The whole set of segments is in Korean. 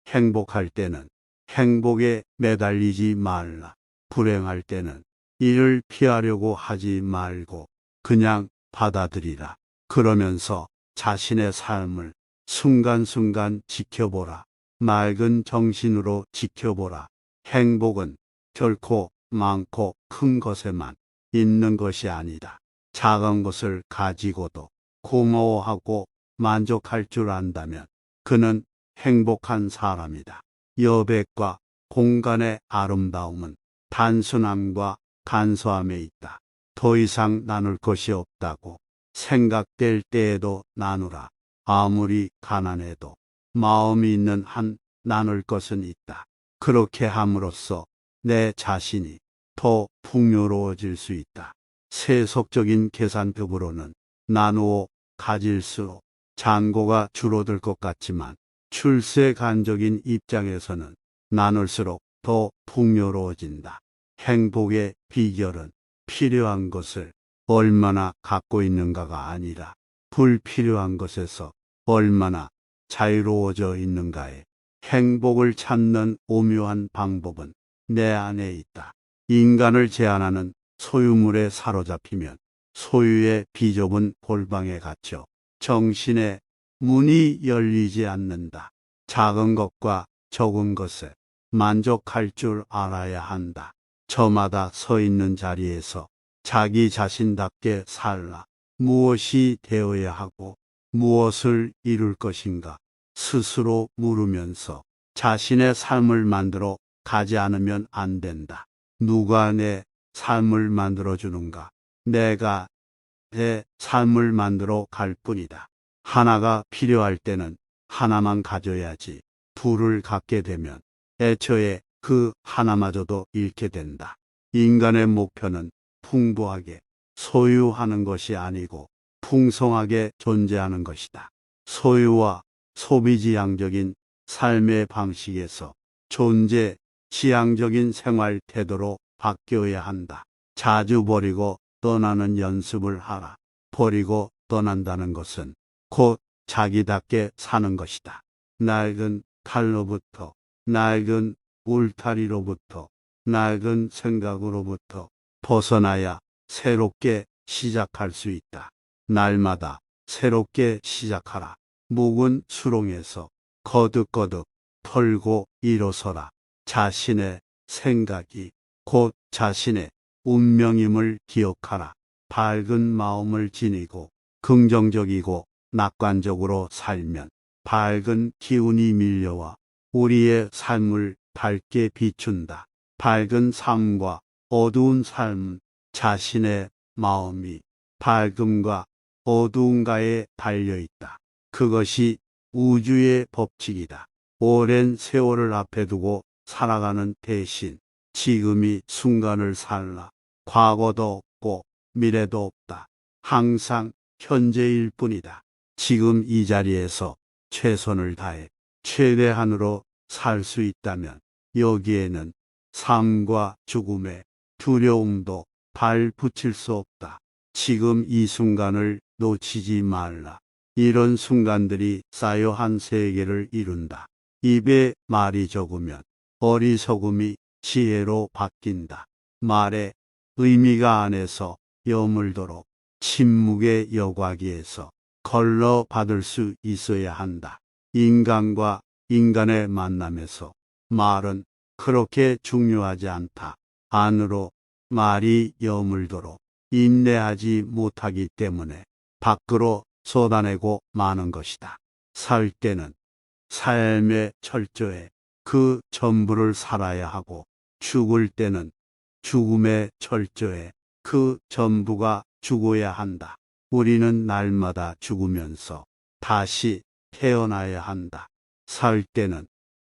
행복할 때는 행복에 매달리지 말라. 불행할 때는 이를 피하려고 하지 말고 그냥 받아들이라. 그러면서 자신의 삶을 순간순간 지켜보라. 맑은 정신으로 지켜보라. 행복은 결코 많고 큰 것에만 있는 것이 아니다. 작은 것을 가지고도 고마워하고 만족할 줄 안다면 그는 행복한 사람이다. 여백과 공간의 아름다움은 단순함과 간소함에 있다. 더 이상 나눌 것이 없다고 생각될 때에도 나누라. 아무리 가난해도 마음이 있는 한 나눌 것은 있다. 그렇게 함으로써 내 자신이 더 풍요로워질 수 있다. 세속적인 계산법으로는 나누어 가질수록 잔고가 줄어들 것 같지만 출세간적인 입장에서는 나눌수록 더 풍요로워진다. 행복의 비결은 필요한 것을 얼마나 갖고 있는가가 아니라 불필요한 것에서 얼마나 자유로워져 있는가에 행복을 찾는 오묘한 방법은 내 안에 있다. 인간을 제한하는 소유물에 사로잡히면 소유의 비좁은 골방에 갇혀 정신의 문이 열리지 않는다. 작은 것과 적은 것에 만족할 줄 알아야 한다. 저마다 서 있는 자리에서 자기 자신답게 살라. 무엇이 되어야 하고 무엇을 이룰 것인가 스스로 물으면서 자신의 삶을 만들어 가지 않으면 안 된다. 누가 내 삶을 만들어 주는가? 내가 내 삶을 만들어 갈 뿐이다. 하나가 필요할 때는 하나만 가져야지. 둘을 갖게 되면 애초에 그 하나마저도 잃게 된다. 인간의 목표는 풍부하게 소유하는 것이 아니고 풍성하게 존재하는 것이다. 소유와 소비지향적인 삶의 방식에서 존재 지향적인 생활 태도로 바뀌어야 한다. 자주 버리고 떠나는 연습을 하라. 버리고 떠난다는 것은 곧 자기답게 사는 것이다. 낡은 칼로부터, 낡은 울타리로부터, 낡은 생각으로부터 벗어나야 새롭게 시작할 수 있다. 날마다 새롭게 시작하라. 묵은 수렁에서 거듭거듭 털고 일어서라. 자신의 생각이 곧 자신의 운명임을 기억하라. 밝은 마음을 지니고 긍정적이고 낙관적으로 살면 밝은 기운이 밀려와 우리의 삶을 밝게 비춘다. 밝은 삶과 어두운 삶은 자신의 마음이 밝음과 어두움가에 달려있다. 그것이 우주의 법칙이다. 오랜 세월을 앞에 두고 살아가는 대신 지금이 순간을 살라. 과거도 없고 미래도 없다. 항상 현재일 뿐이다. 지금 이 자리에서 최선을 다해 최대한으로 살 수 있다면 여기에는 삶과 죽음의 두려움도 발 붙일 수 없다. 지금 이 순간을 놓치지 말라. 이런 순간들이 쌓여 한 세계를 이룬다. 입에 말이 적으면 어리석음이 지혜로 바뀐다. 말의 의미가 안에서 여물도록 침묵의 여과기에서 걸러 받을 수 있어야 한다. 인간과 인간의 만남에서 말은 그렇게 중요하지 않다. 안으로 말이 여물도록 인내하지 못하기 때문에 밖으로 쏟아내고 마는 것이다. 살 때는 삶의 철저에 그 전부를 살아야 하고 죽을 때는 죽음의 철저에 그 전부가 죽어야 한다. 우리는 날마다 죽으면서 다시 태어나야 한다. 살 때는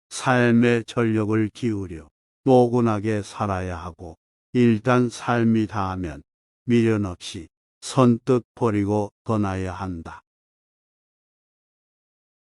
삶의 전력을 기울여 노곤하게 살아야 하고 일단 삶이 다하면 미련 없이 선뜻 버리고 떠나야 한다.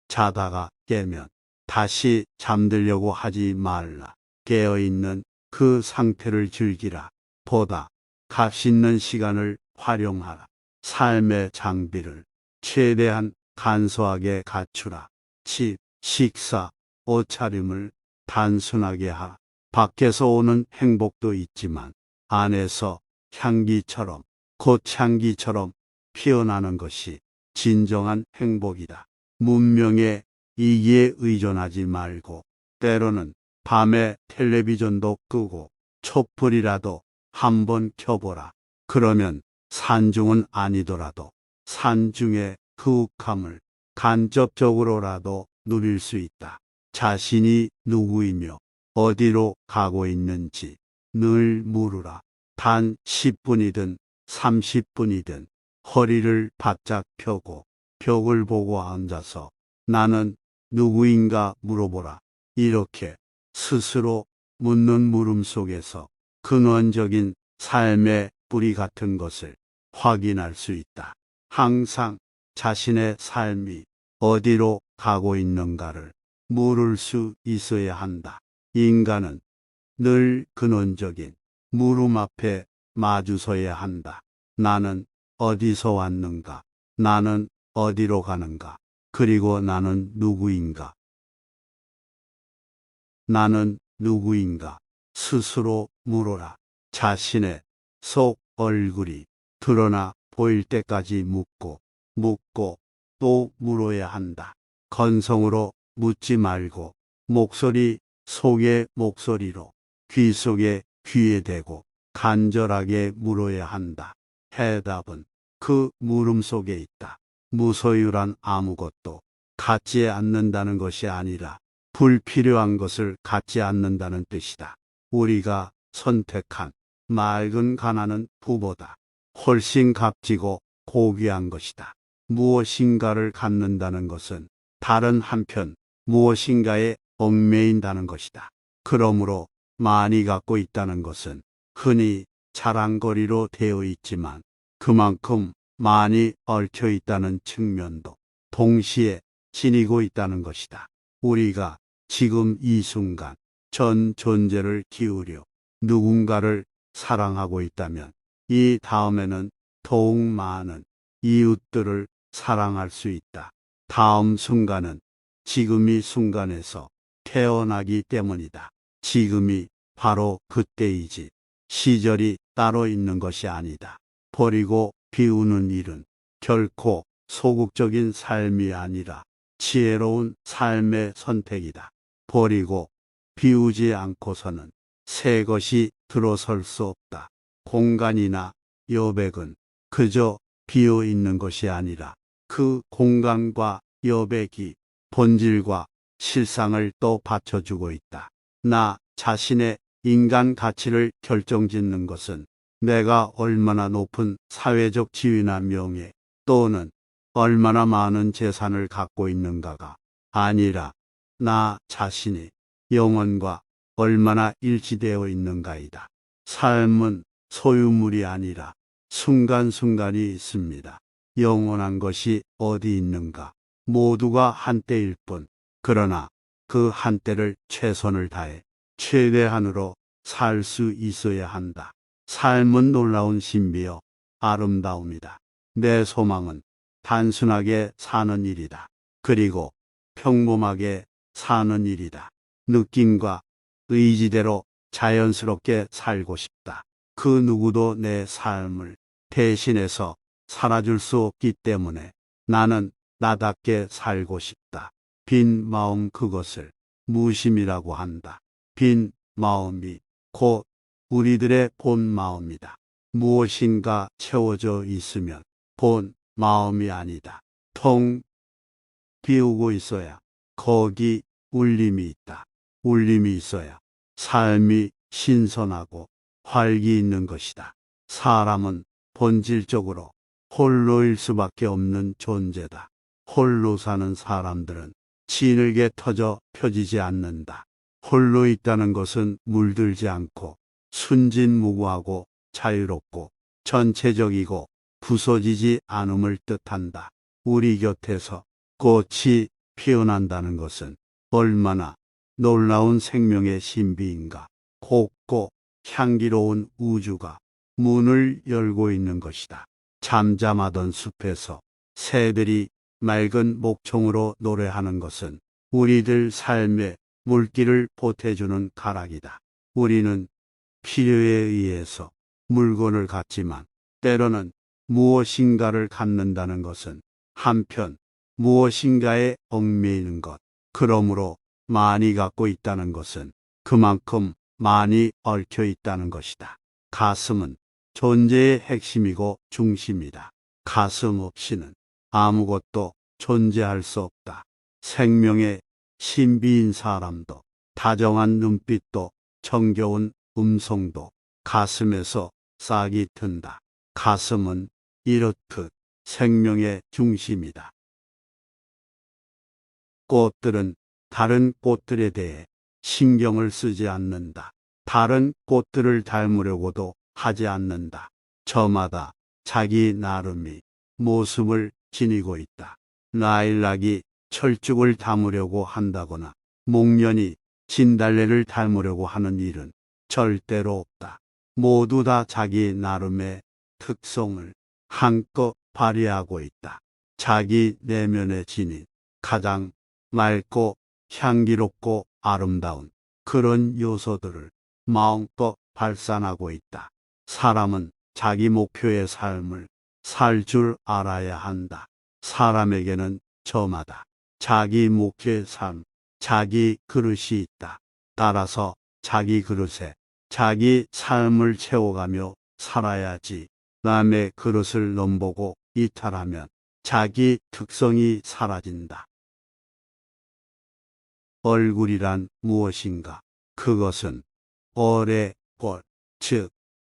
자다가 깨면 다시 잠들려고 하지 말라. 깨어있는 그 상태를 즐기라. 보다 값있는 시간을 활용하라. 삶의 장비를 최대한 간소하게 갖추라. 집, 식사, 옷차림을 단순하게 하라. 밖에서 오는 행복도 있지만 안에서 향기처럼, 꽃향기처럼 피어나는 것이 진정한 행복이다. 문명의 이기에 의존하지 말고 때로는 밤에 텔레비전도 끄고 촛불이라도 한번 켜보라. 그러면 산중은 아니더라도 산중의 그윽함을 간접적으로라도 누릴 수 있다. 자신이 누구이며 어디로 가고 있는지 늘 물으라. 단 10분이든 30분이든 허리를 바짝 펴고 벽을 보고 앉아서 나는 누구인가 물어보라. 이렇게 스스로 묻는 물음 속에서 근원적인 삶의 뿌리 같은 것을 확인할 수 있다. 항상 자신의 삶이 어디로 가고 있는가를 물을 수 있어야 한다. 인간은 늘 근원적인 물음 앞에 마주서야 한다. 나는 어디서 왔는가? 나는 어디로 가는가? 그리고 나는 누구인가? 나는 누구인가? 스스로 물어라. 자신의 속 얼굴이 드러나 보일 때까지 묻고 또 물어야 한다. 건성으로 묻지 말고 목소리 속의 목소리로 귀 속에 귀에 대고 간절하게 물어야 한다. 해답은 그 물음 속에 있다. 무소유란 아무것도 갖지 않는다는 것이 아니라 불필요한 것을 갖지 않는다는 뜻이다. 우리가 선택한 맑은 가난은 부보다 훨씬 값지고 고귀한 것이다. 무엇인가를 갖는다는 것은 다른 한편 무엇인가에 얽매인다는 것이다. 그러므로 많이 갖고 있다는 것은 흔히 자랑거리로 되어 있지만 그만큼 많이 얽혀 있다는 측면도 동시에 지니고 있다는 것이다. 우리가 지금 이 순간 전 존재를 기울여 누군가를 사랑하고 있다면 이 다음에는 더욱 많은 이웃들을 사랑할 수 있다. 다음 순간은 지금 이 순간에서 태어나기 때문이다. 지금이 바로 그때이지 시절이 따로 있는 것이 아니다. 버리고 비우는 일은 결코 소극적인 삶이 아니라 지혜로운 삶의 선택이다. 버리고 비우지 않고서는 새 것이 들어설 수 없다. 공간이나 여백은 그저 비어 있는 것이 아니라 그 공간과 여백이 본질과 실상을 또 받쳐주고 있다. 나 자신의 인간 가치를 결정짓는 것은 내가 얼마나 높은 사회적 지위나 명예 또는 얼마나 많은 재산을 갖고 있는가가 아니라 나 자신이 영혼과 얼마나 일치되어 있는가이다. 삶은 소유물이 아니라 순간순간이 있습니다. 영원한 것이 어디 있는가? 모두가 한때일 뿐. 그러나 그 한때를 최선을 다해 최대한으로 살 수 있어야 한다. 삶은 놀라운 신비요 아름다움이다. 내 소망은 단순하게 사는 일이다. 그리고 평범하게 사는 일이다. 느낌과 의지대로 자연스럽게 살고 싶다. 그 누구도 내 삶을 대신해서 살아줄 수 없기 때문에 나는 나답게 살고 싶다. 빈 마음 그것을 무심이라고 한다. 빈 마음이 곧 우리들의 본 마음이다. 무엇인가 채워져 있으면 본 마음이 아니다. 텅 비우고 있어야 거기 울림이 있다. 울림이 있어야 삶이 신선하고 활기 있는 것이다. 사람은 본질적으로 홀로일 수밖에 없는 존재다. 홀로 사는 사람들은 진흙에 터져 펴지지 않는다. 홀로 있다는 것은 물들지 않고 순진무구하고 자유롭고 전체적이고 부서지지 않음을 뜻한다. 우리 곁에서 꽃이 피어난다는 것은 얼마나 놀라운 생명의 신비인가. 곱고 향기로운 우주가 문을 열고 있는 것이다. 잠잠하던 숲에서 새들이 맑은 목청으로 노래하는 것은 우리들 삶에 물기를 보태주는 가락이다. 우리는 필요에 의해서 물건을 갖지만 때로는 무엇인가를 갖는다는 것은 한편 무엇인가에 얽매이는 것. 그러므로 많이 갖고 있다는 것은 그만큼 많이 얽혀 있다는 것이다. 가슴은 존재의 핵심이고 중심이다. 가슴 없이는 아무것도 존재할 수 없다. 생명의 신비인 사람도, 다정한 눈빛도, 정겨운 음성도 가슴에서 싹이 튼다. 가슴은 이렇듯 생명의 중심이다. 꽃들은 다른 꽃들에 대해 신경을 쓰지 않는다. 다른 꽃들을 닮으려고도 하지 않는다. 저마다 자기 나름의 모습을 지니고 있다. 라일락이 철쭉을 담으려고 한다거나 목련이 진달래를 닮으려고 하는 일은 절대로 없다. 모두 다 자기 나름의 특성을 한껏 발휘하고 있다. 자기 내면에 지닌 가장 맑고 향기롭고 아름다운 그런 요소들을 마음껏 발산하고 있다. 사람은 자기 목표의 삶을 살 줄 알아야 한다. 사람에게는 저마다 자기 목표의 삶, 자기 그릇이 있다. 따라서 자기 그릇에 자기 삶을 채워가며 살아야지. 남의 그릇을 넘보고 이탈하면 자기 특성이 사라진다. 얼굴이란 무엇인가? 그것은 얼의 꼴, 즉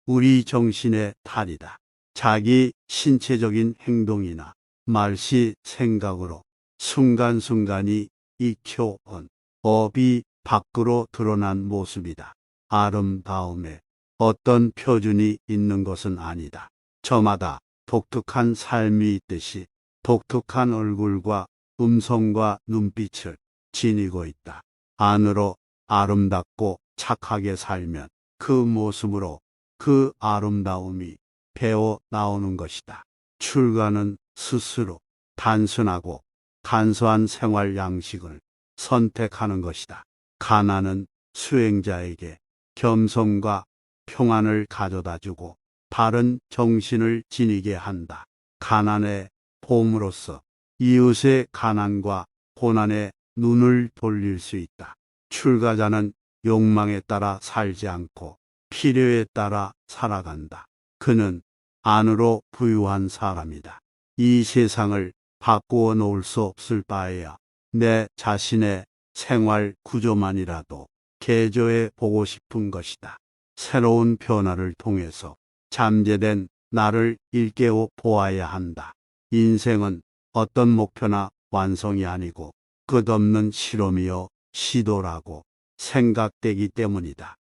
우리 정신의 탈이다. 자기 신체적인 행동이나 말씨, 생각으로 순간순간이 익혀온 업이 밖으로 드러난 모습이다. 아름다움에 어떤 표준이 있는 것은 아니다. 저마다 독특한 삶이 있듯이 독특한 얼굴과 음성과 눈빛을 지니고 있다. 안으로 아름답고 착하게 살면 그 모습으로 그 아름다움이 배어 나오는 것이다. 출가는 스스로 단순하고 간소한 생활 양식을 선택하는 것이다. 가난은 수행자에게 겸손과 평안을 가져다 주고 바른 정신을 지니게 한다. 가난의 봄으로써 이웃의 가난과 고난에 눈을 돌릴 수 있다. 출가자는 욕망에 따라 살지 않고 필요에 따라 살아간다. 그는 안으로 부유한 사람이다. 이 세상을 바꾸어 놓을 수 없을 바에야 내 자신의 생활 구조만이라도 개조해 보고 싶은 것이다. 새로운 변화를 통해서 잠재된 나를 일깨워 보아야 한다. 인생은 어떤 목표나 완성이 아니고 끝없는 실험이요 시도라고 생각되기 때문이다.